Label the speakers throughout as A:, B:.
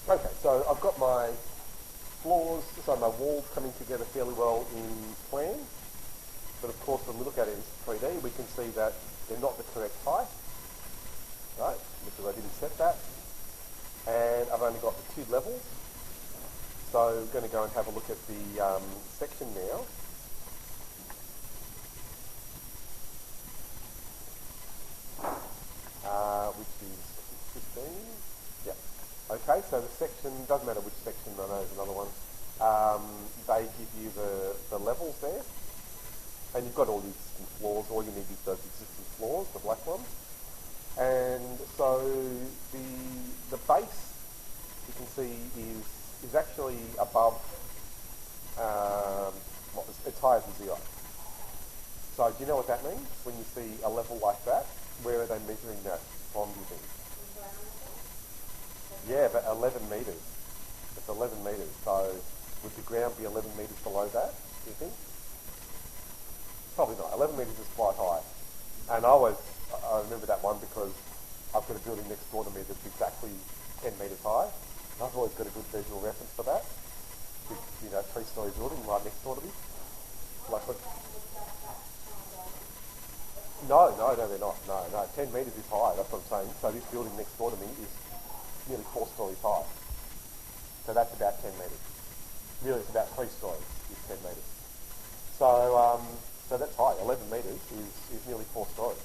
A: Okay, so I've got my floors, so my walls coming together fairly well in plan. But of course, when we look at it in 3D, we can see that they're not the correct height, right? Because I didn't set that. And I've only got the 2 levels. So we're going to go and have a look at the section now. Which is 15. Yeah. Okay, so the section, doesn't matter which section, I know there's another one. They give you the levels there. And you've got all the existing floors. All you need is those existing floors, the black ones. And so the base, you can see, is actually above, it's higher than 0. So do you know what that means? When you see a level like that, where are they measuring that from, do you think? Yeah, but 11 metres. It's 11 metres. So would the ground be 11 metres below that, do you think? Probably not. 11 metres is quite high. And I remember that one because I've got a building next door to me that's exactly 10 metres high. And I've always got a good visual reference for that. Big, 3-storey building right next door to me. Like what? No, they're not. No, 10 metres is high, that's what I'm saying. So this building next door to me is nearly 4 stories high. So that's about 10 metres. Really, it's about 3 stories is 10 metres. So that's high. 11 metres is nearly 4 stories.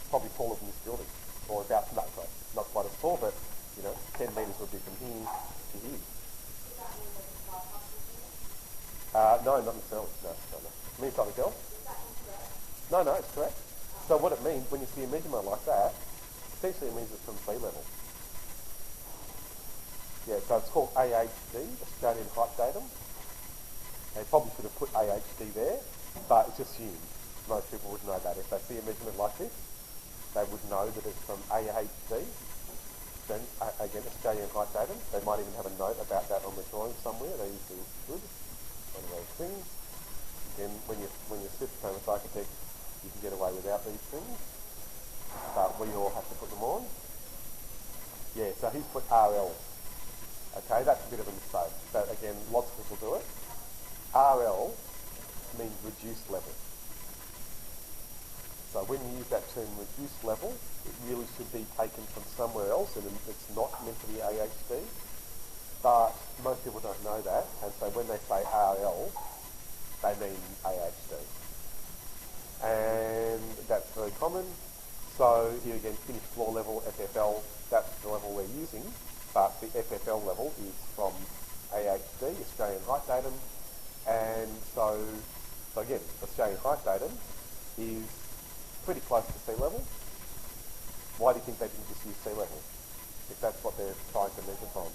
A: Probably taller than this building. Or about, no, sorry, not quite as tall, but, 10 metres would be from here to here. No, not necessarily. No. It means something else? No, it's correct. So what it means, when you see a measurement like that, essentially it means it's from sea level. Yeah, so it's called AHD, Australian Height Datum. They probably should have put AHD there, but it's assumed. Most people would know that. If they see a measurement like this, they would know that it's from AHD. Then, again, Australian Height Datum. They might even have a note about that on the drawing somewhere. They usually would. One of those things. Again, when you're super famous architect, you can get away without these things. But we all have to put them on. Yeah, so he's put RL. Okay, that's a bit of a mistake. But again, lots of people do it. RL means reduced level. So when you use that term reduced level, it really should be taken from somewhere else, and it's not meant to be AHD. But most people don't know that, and so when they say RL, they mean AHD. And that's very common. So here again, finished floor level, FFL, that's the level we're using, but the FFL level is from AHD, Australian Height Datum, and so again, Australian Height Datum is pretty close to sea level. Why do you think they didn't just use sea level? If that's what they're trying to measure from.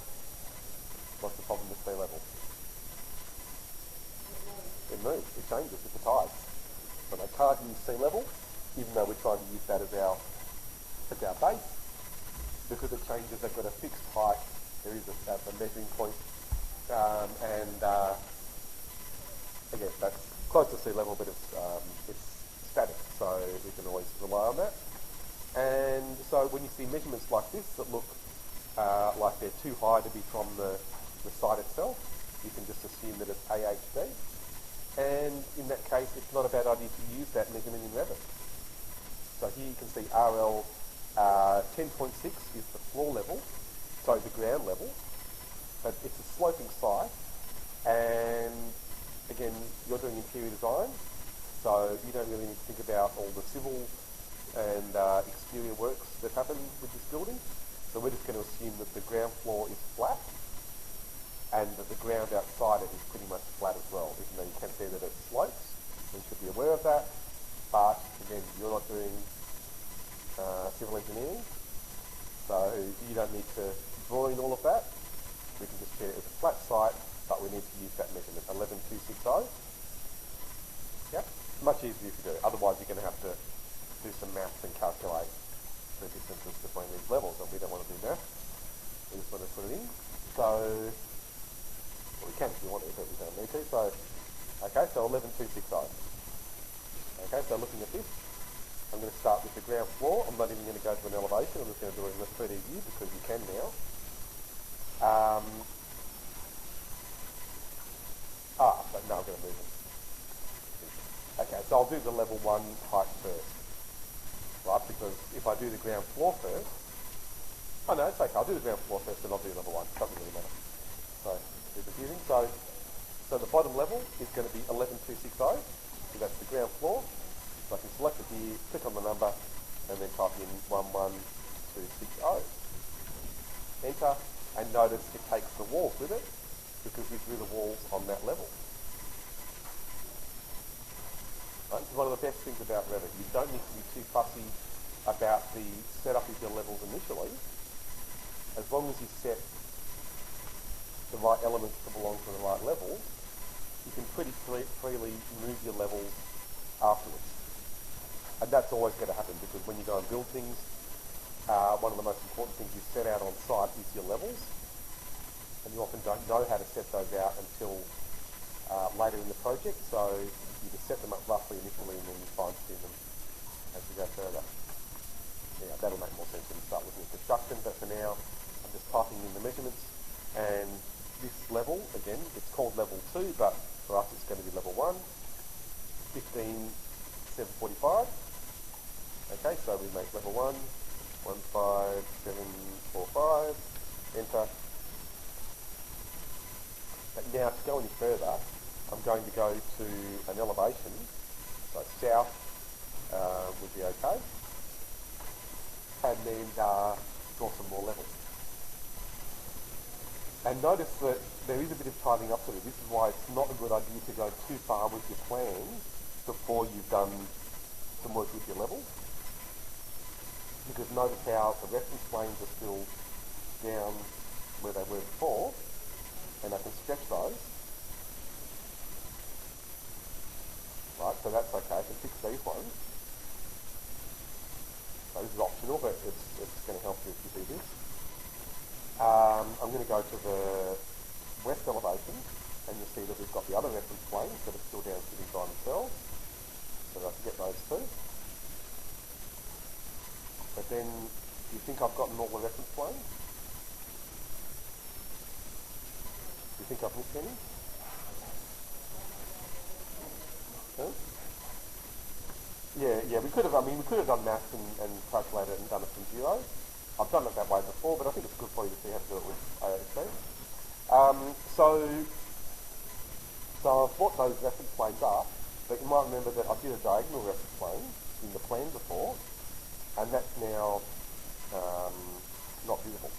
A: What's the problem with sea level? It moves, it changes with the tides. So they can't use sea level, even though we're trying to use that as our base. Because it changes, they've got a fixed height, there is a measuring point, and again, that's close to sea level, but it's static, so we can always rely on that. And so when you see measurements like this that look like they're too high to be from the site itself, you can just assume that it's AHD. And in that case, it's not a bad idea to use that measurement in Revit. So here you can see RL 10.6 is the floor level, so the ground level, but it's a sloping site, and again, you're doing interior design, so you don't really need to think about all the civil and exterior works that happen with this building. So we're just going to assume that the ground floor is flat, and that the ground outside it is pretty much flat as well, even though you can see that it slopes. You should be aware of that, but again, you're not doing civil engineering, so you don't need to draw in all of that. We can just treat it as a flat site, but we need to use that measurement, 11260. Yep, much easier to do. Otherwise, you're going to have to do some maths and calculate the distances between these levels, and we don't want to do that. We just want to put it in. So, well, we can if you want to, but we don't need to. So, okay, so 11260. Okay, so looking at this, I'm going to start with the ground floor. I'm not even going to go to an elevation. I'm just going to do it in a 3D view because you can now. So I'll do the level 1 height first, right? Because if I do the ground floor first, oh no, it's okay. I'll do the ground floor first and I'll do level 1. Doesn't really matter. So, it's a bit confusing. So the bottom level is going to be 11260. So that's the ground floor. So I can select it here, click on the number, and then type in 11260. Enter, and notice it takes the walls with it because we drew the walls on that level. Right? This is one of the best things about Revit. You don't need to be too fussy about the setup of your levels initially. As long as you set the right elements to belong to the right level, you can pretty freely move your levels afterwards. And that's always going to happen because when you go and build things, one of the most important things you set out on site is your levels. And you often don't know how to set those out until later in the project, so you just set them up roughly initially and then you fine-tune them as you go further. Yeah, that'll make more sense when you start looking at construction, but for now, I'm just typing in the measurements, and this level, again, it's called level 2, but for us it's going to be level 1, 15745. Okay, so we make level 1, 15745, enter. But now to go any further, I'm going to go to an elevation, so south would be okay, and then draw some more levels. And notice that there is a bit of tidying up to do. This is why it's not a good idea to go too far with your plans before you've done some work with your levels. Because notice how the reference planes are still down where they were before, and I can stretch those. Right, so that's okay. I can fix these ones. So this is optional, but it's going to help you if you do this. I'm going to go to the west elevation, and you'll see that we've got the other reference planes that are still down sitting by themselves. So I can get those too. But then, do you think I've gotten all the reference planes? Do you think I've missed any? Huh? Yeah, we could have done maths and calculated it and done it from zero. I've done it that way before, but I think it's good for you to see how to do it with AOC. So I've brought those reference planes up, but you might remember that I did a diagonal reference plane in the plan before, and that's now not visible.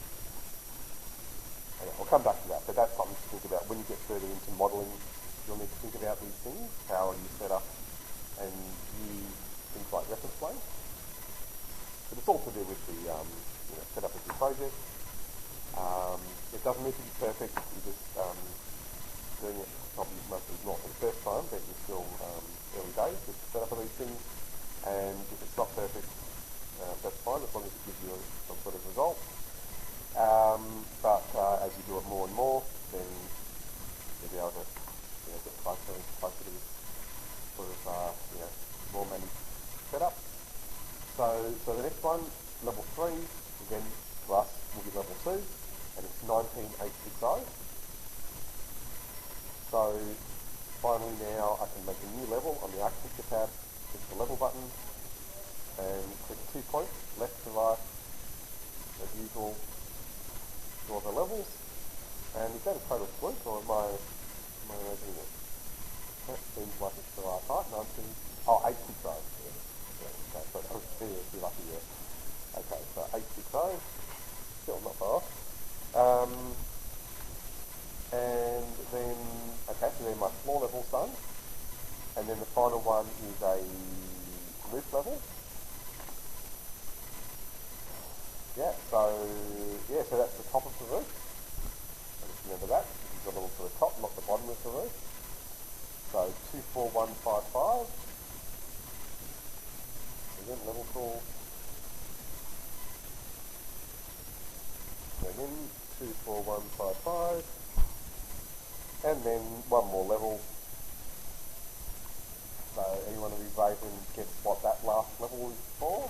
A: Okay, I'll come back to that, but that's something to think about. When you get further into modelling, you'll need to think about these things. How you set up and use things like reference planes. But it's all to do with the setup of your project. It doesn't need to be perfect. You're just doing it probably mostly not for the first time, but you're still early days with the setup of these things. And if it's not perfect, that's fine as long as it gives you some sort of result. But as you do it more and more, then you'll be able to get closer and closer to this sort of more managed setup. So the next one, level 3, again for us will be level 2, and it's 19860. So finally now I can make a new level on the architecture tab, click the level button, and click 2 points, left to right, as usual, draw the levels. And is that a total fluke, or am I imagining it? That seems like it's the right height. 860. Yeah. Okay, so I was really lucky there. Okay, so 860, still not far off. And then, okay, so then my floor level's done. And then the final one is a roof level. So that's the top of the roof. Just remember that. This is a level to the top, not the bottom of the roof. So 24155. Again, level tool. And then 24155. And then one more level. So anyone who's brave and gets what that last level is for?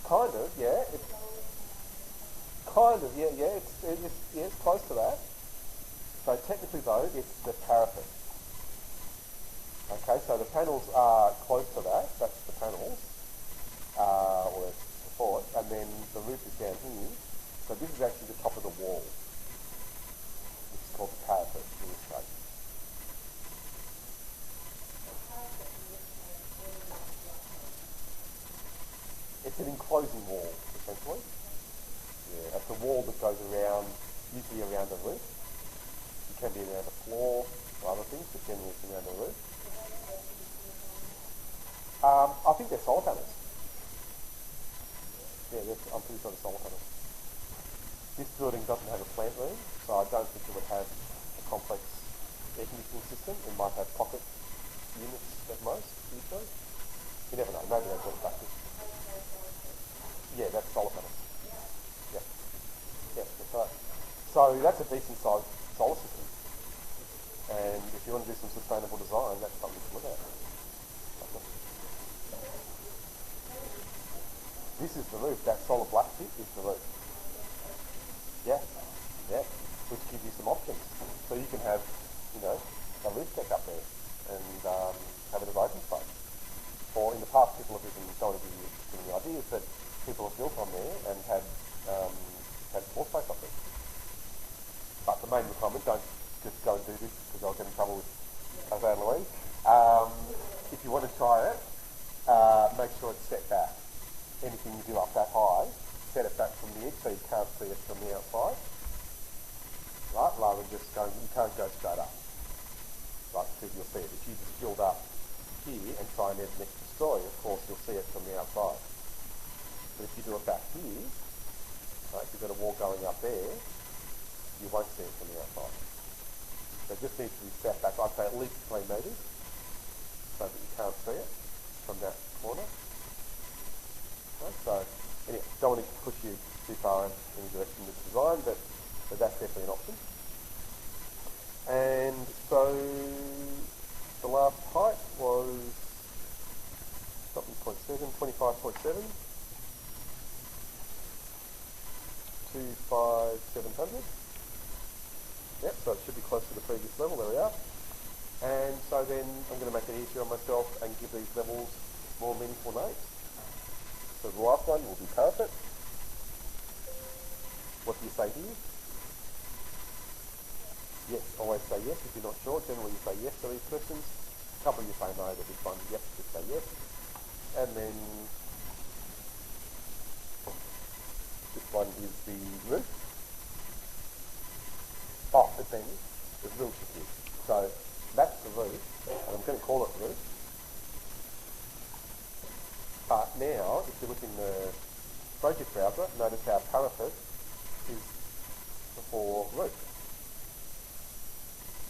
A: Kind of, yeah. It's close to that. So technically though, it's the parapet. Okay, so the panels are close to that. That's the panels, or the support, and then the roof is down here. So this is actually the top of the wall, which is called the parapet in this case. It's an enclosing wall, essentially. Yeah, it's a wall that goes around, usually around the roof. It can be around the floor or other things, but generally it's around the roof. I think they're solar panels. Yeah, I'm pretty sure they're solar panels. This building doesn't have a plant room, so I don't think it would have a complex air conditioning system. It might have pocket units at most, usually. You never know, maybe they've got a practice. Yeah, that's solar panels. Yeah. Yeah, that's right. So that's a decent sized solar system. And if you want to do some sustainable design, that's something to look at. This is the roof. That solid black bit is the roof. Yeah, yeah. Which gives you some options. So you can have, a roof deck up there and have it as open space. Or in the past, people have even, don't want to give you too many ideas, but people have built on there and had floor space up there. But the main requirement, don't just go and do this because I'll get in trouble with Jose and Louise. If you want to try it, make sure it's set back. Anything you do up that high, set it back from the edge so you can't see it from the outside. Right, rather than just going, you can't go straight up. Right, because you'll see it. If you just build up here and try and add an extra story, of course you'll see it from the outside. But if you do it back here, right, if you've got a wall going up there, you won't see it from the outside. So it just needs to be set back, I'd say at least 3 metres, so that you can't see it from that corner. Right, so anyway, don't want to push you too far in any direction with the design, but that's definitely an option. And so the last height was something 25.7 to 5,700. Yep, so it should be close to the previous level, there we are. And so then I'm going to make it easier on myself and give these levels more meaningful names. So the last one will be parapet. What do you say here? Yes, always say yes if you're not sure. Generally you say yes to these questions. A couple of you say no, but this one, yes, just say yes. And then this one is the roof. Oh, but then there's real tricky. So that's the roof, and I'm going to call it roof. But now, if you look in the project browser, notice how parapet is before roof,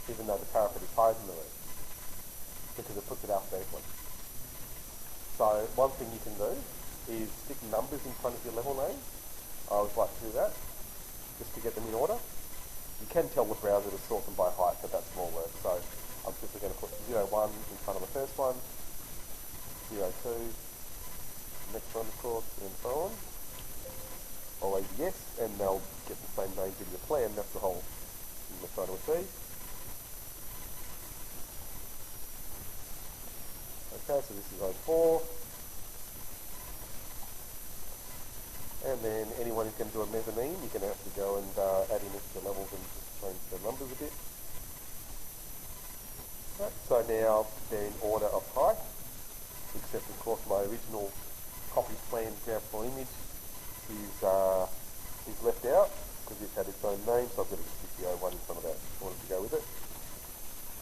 A: even though the parapet is higher than the roof, because it puts it alphabetically. So one thing you can do is stick numbers in front of your level names. I always like to do that, just to get them in order. You can tell the browser to sort them by height, but that's more work. So I'm simply going to put 01 in front of the first one, 02, next one of course, and so on. Always yes, and they'll get the same names in your plan. That's the whole thing we're trying to achieve. Okay, so this is 04. And then anyone who's going to do a mezzanine, you're going to have to go and add in extra levels and just change the numbers a bit. Right, so now they're in order of height, except of course my original copy plan graphical image is left out because it had its own name, so I've got to stick the 01 in front of that in order to go with it.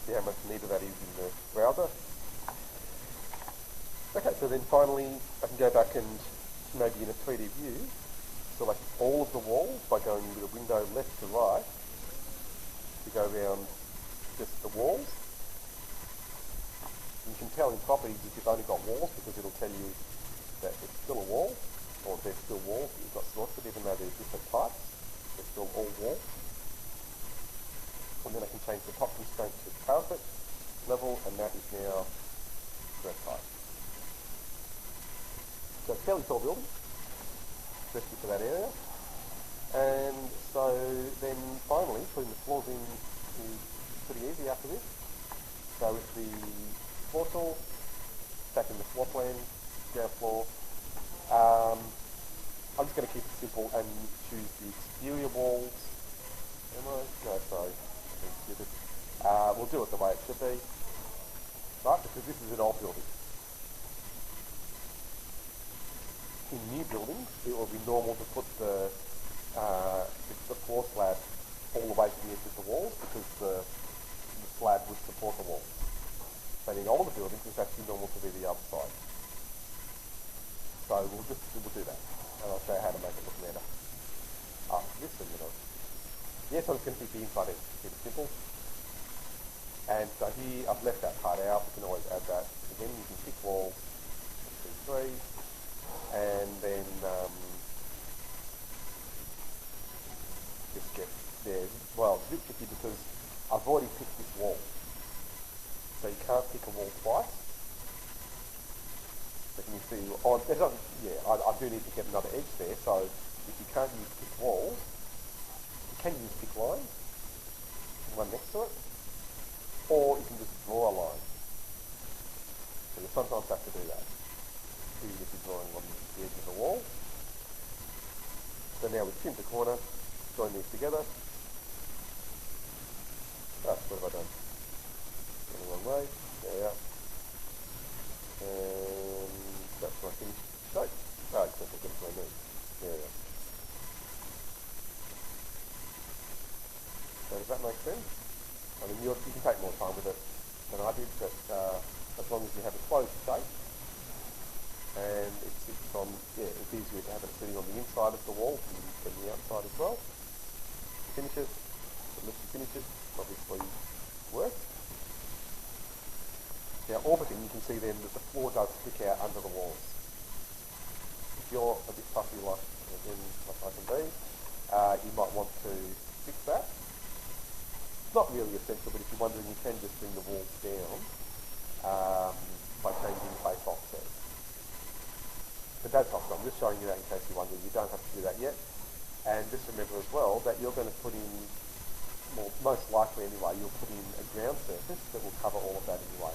A: See how much neater that is in the browser. Okay, so then finally I can go back and maybe in a 3D view select all of the walls by going with a window left to right to go around just the walls. You can tell in properties if you've only got walls because it'll tell you that it's still a wall, or there's still walls that you've got selected even though they're different types, they're still all walls. And then I can change the top constraint to parapet level, and that is now correct height. So it's a fairly tall building, especially for that area. And so then finally putting the floors in is pretty easy after this. So with the floor tool, back in the floor plan, ground floor. I'm just going to keep it simple and choose the exterior walls. Am I? No, sorry. We'll do it the way it should be. Right, because this is an old building. In new buildings, it will be normal to put the floor slab all the way to the edge of the walls because the slab would support the walls. But in older buildings, it's actually normal to be the other side. So we'll do that, and I'll show you how to make it look better. This and yes, I'm just going to keep the inside edge, keep it simple. And so here I've left that part out. We can always add that again. You can pick walls 1, 2, 3, and then just get there. Well, it's a bit tricky because I've already picked this wall, so you can't pick a wall twice. So can you see? Oh, I do need to get another edge there. So if you can't use pick wall, you can use pick line, one next to it, or you can just draw a line. So you sometimes have to do that, even if you're drawing on the edge of the wall. So now we've trimmed the corner, join these together. What have I done? Going the wrong way. There we are. And that's my finished shape. Except I've got to move. There we are. So does that make sense? I mean, you can take more time with it than I did, but as long as you have a closed shape, and it sits on, it's easier to have it sitting on the inside of the wall than the outside as well. Finish it, unless you finish it, obviously works. Now orbiting, you can see then that the floor does stick out under the walls. If you're a bit fussy like I can be, you might want to fix that. It's not really essential, but if you're wondering, you can just bring the walls down by changing the base offset. But that's helpful. I'm just showing you that in case you wonder. You don't have to do that yet. And just remember as well that you're going to put in, well, most likely anyway, you'll put in a ground surface that will cover all of that anyway.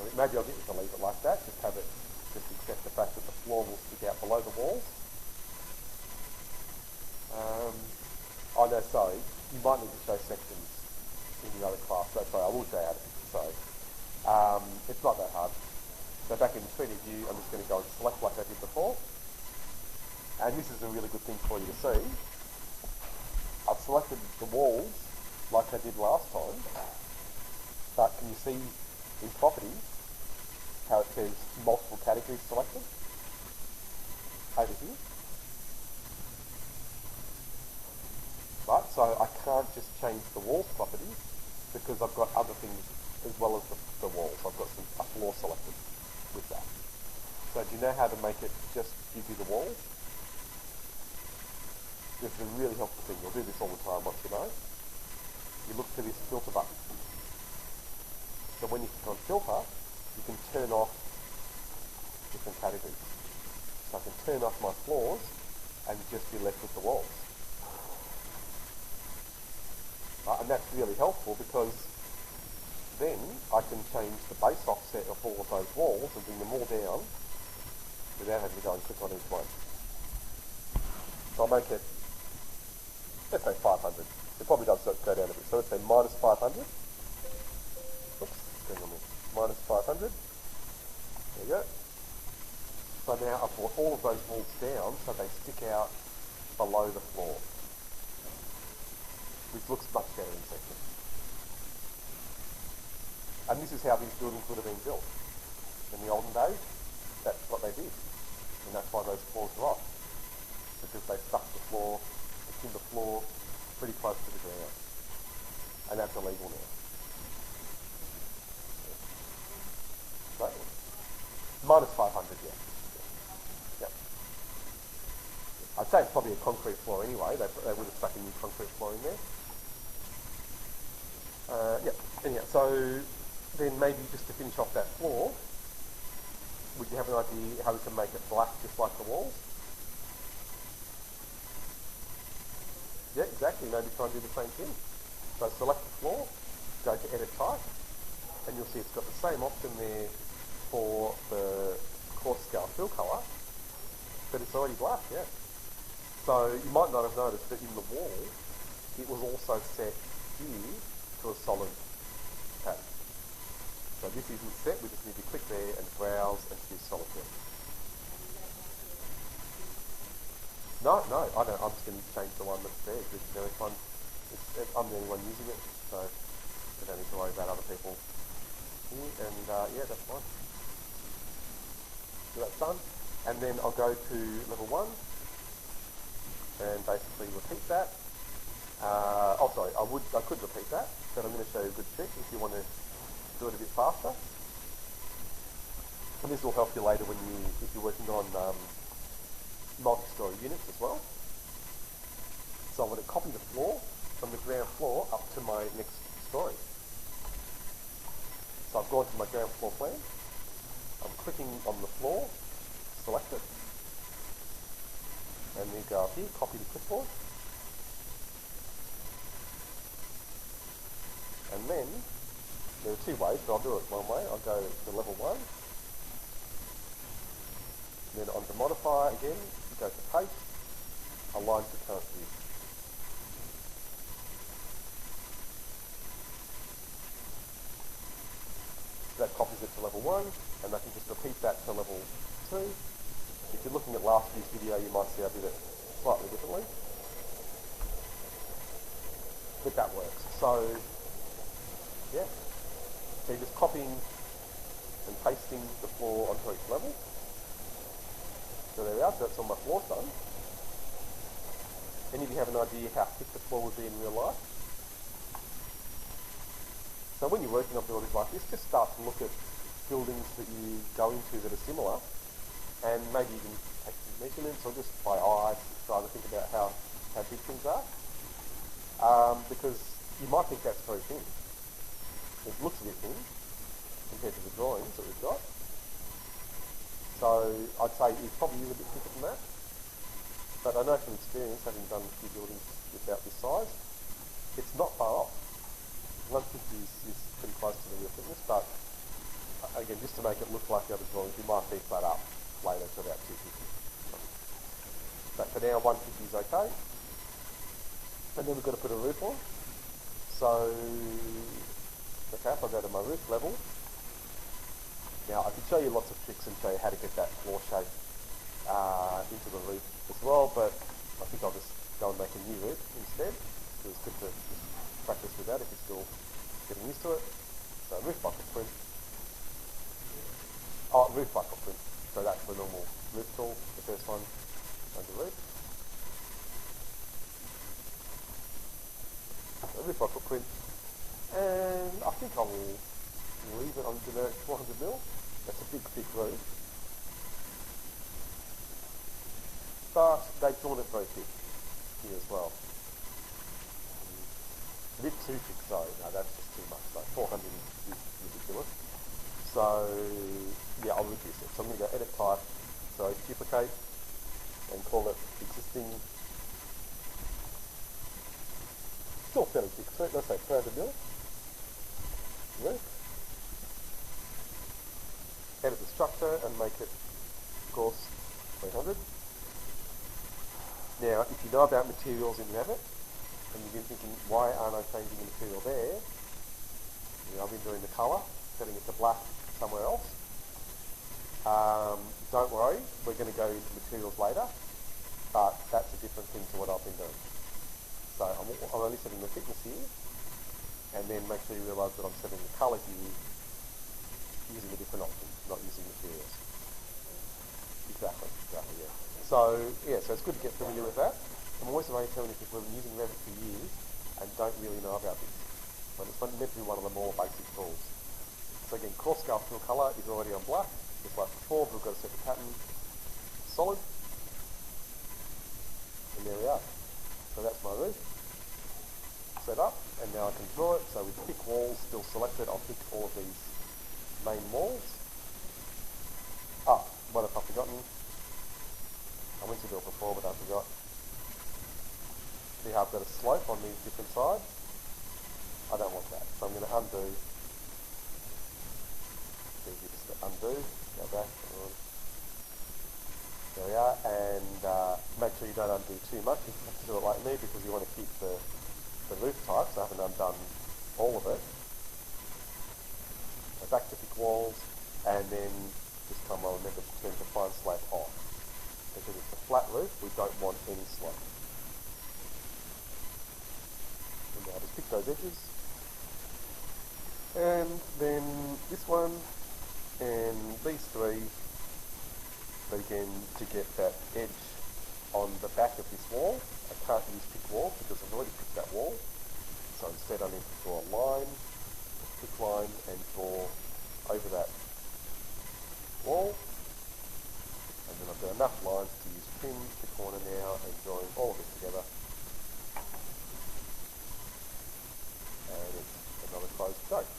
A: So maybe I'll get you to leave it like that. Just accept the fact that the floor will stick out below the walls. Oh no, sorry. You might need to show sections in the other class. So sorry, I will show you how to fix it. So it's not that hard. So back in the 3D view, I'm just going to go and select like I did before. And this is a really good thing for you to see. I've selected the walls like I did last time. But can you see in properties how it says multiple categories selected? Over here. Right, so I can't just change the walls properties because I've got other things as well as the walls. I've got a floor selected with that. So do you know how to make it just give you the walls? This is a really helpful thing. You'll do this all the time once you know. You look for this filter button. So when you click on filter, you can turn off different categories. So I can turn off my floors and just be left with the walls. And that's really helpful because then I can change the base offset of all of those walls and bring them all down without having to go and click on each one. So I'll make it, let's say 500. It probably does go down a bit. So let's say minus 500. Oops, going on there. Minus 500. There you go. So now I've brought all of those walls down so they stick out below the floor, which looks much better in section. And this is how these buildings would have been built. In the olden days, that's what they did. And that's why those floors are off. Because they stuck the floor, the timber floor, pretty close to the ground. And that's illegal now. Right? Minus 500, yeah. Yep. I'd say it's probably a concrete floor anyway. They would have stuck a new concrete floor in there. Anyhow, so then maybe just to finish off that floor, would you have an idea how we can make it black just like the walls? Yeah, exactly. Maybe try and do the same thing. So select the floor, go to edit type, and you'll see it's got the same option there for the coarse scale fill colour, but it's already black, yeah. So you might not have noticed that in the wall, it was also set here to a solid pattern. So this isn't set, we just need to click there and browse and choose solid fill. No, I don't. I'm just going to change the one that's there. It's the generic one. I'm the only one using it, so I don't need to worry about other people here. And yeah, that's fine. So that's done. And then I'll go to level 1 and basically repeat that. Oh, sorry, I could repeat that, but I'm going to show you a good trick if you want to do it a bit faster. And this will help you later if you're working on multi-story units as well. So I'm going to copy the floor from the ground floor up to my next story. So I've gone to my ground floor plan. I'm clicking on the floor, select it, and then go up here, copy the clipboard. And then, there are two ways, but I'll do it one way. I'll go to level 1, then onto modify again, go to paste, align to current view. So that copies it to level 1, and I can just repeat that to level 2. If you're looking at last year's video, you might see I did it slightly differently. But that works. So, yeah. So you're just copying and pasting the floor onto each level. So there we are, so that's all my floors done. Any of you have an idea how thick the floor would be in real life? So when you're working on buildings like this, just start to look at buildings that you go into that are similar, and maybe you can take some measurements or just by eye try to think about how big things are. Because you might think that's very thin. It looks a bit thin compared to the drawings that we've got. So I'd say it probably is a bit thicker than that. But I know from experience, having done a few buildings about this size, it's not far off. 150 is pretty close to the real thickness, but again, just to make it look like the other drawings, you might beef that up later to about 250. But for now, 150 is okay. And then we've got to put a roof on. So, okay, if I go to my roof level, now I could show you lots of tricks and show you how to get that floor shape into the roof as well, but I think I'll just go and make a new roof instead. So it's good to just practice with that if you're still getting used to it. So roof buckle print. Oh, roof buckle print. So that's the normal roof tool, the first one under roof. So roof buckle print. And I think I will leave it on generic 400mm. That's a big, thick roof. But they've drawn it very thick here as well. A bit too thick, so no, that's just too much. Like 400 is ridiculous. So yeah, I'll reduce it. So I'm going to go edit type, so duplicate, and call it existing. Still fairly thick, so let's say 300mm. Roof. Edit the structure and make it, of course, 300. Now, if you know about materials in Revit, and you've been thinking, why aren't I changing the material there? You know, I've been doing the colour, setting it to black somewhere else. Don't worry, we're going to go into materials later, but that's a different thing to what I've been doing. So I'm only setting the thickness here, and then make sure you realise that I'm setting the colour here using a different option, not using materials. Exactly, yeah. So it's good to get familiar with that. I'm always telling people who've been using Revit for years and don't really know about this. But it's meant to be one of the more basic tools. So again, coarse scale fill colour is already on black, just like before, but we've got to set the pattern solid. And there we are. So that's my roof set up, and now I can draw it. So with thick walls still selected, I'll pick all of these main walls. What have I forgotten? I went to do it before, but I forgot. See how I've got a slope on these different sides? I don't want that, so I'm going to undo easy just to undo, go back, there we are, and make sure you don't undo too much. You have to do it like me because you want to keep the roof tight, so I haven't undone all of it. So back to thick walls, and then this time I'll remember to turn the fine slope off. Because it's a flat roof, we don't want any slope. And now just pick those edges. And then this one, and these three, begin to get that edge on the back of this wall. I can't use thick wall because I've already picked that wall. So instead I need to draw a line, a thick line, and draw over that wall. And then I've got enough lines to use trim the corner now and join all of it together. And it's another closed stroke.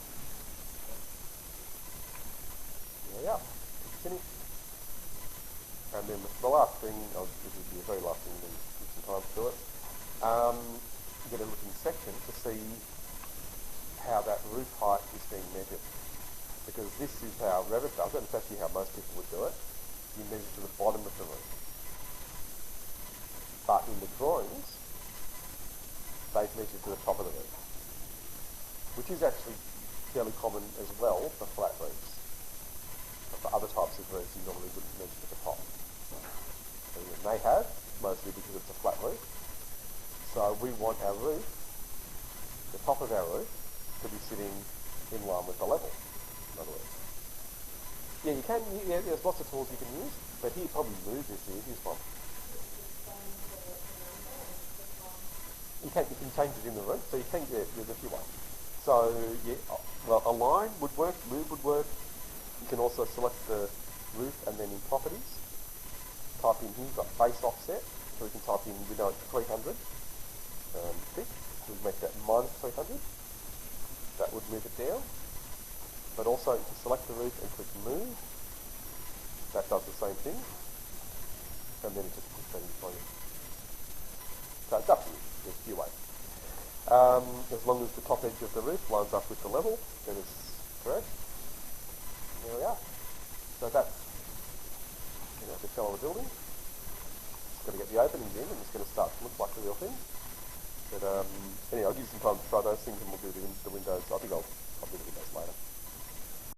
A: There we are. Finished. And then the last thing, this will be the very last thing, then give some time to do it. Get a look in section to see how that roof height is being measured. Because this is how Revit does it, and it's actually how most people would do it. You measure to the bottom of the roof. But in the drawings, they've measured to the top of the roof. Which is actually fairly common as well for flat roofs. But for other types of roofs, you normally wouldn't measure to the top. And they have, mostly because it's a flat roof. So we want our roof, the top of our roof, to be sitting in line with the level, in other words. Yeah, you can, there's lots of tools you can use, but here probably move this here, here's one. You can change it in the roof, so you can, there's a few ways. So, yeah, well, a line would work, move would work. You can also select the roof and then in properties, type in here, you've got base offset, so we can type in, we know it's 300 thick, so we make that minus 300. That would move it down. But also, if you select the roof and click move, that does the same thing, and then it just puts that in for you. So it's up to you, there's a few ways. As long as the top edge of the roof lines up with the level, then it's correct. There we are. So that's the shell of the building. It's got to get the openings in, and it's going to start to look like the real thing. But anyway, I'll give you some time to try those things, and we'll do the windows. I think I'll do the windows later.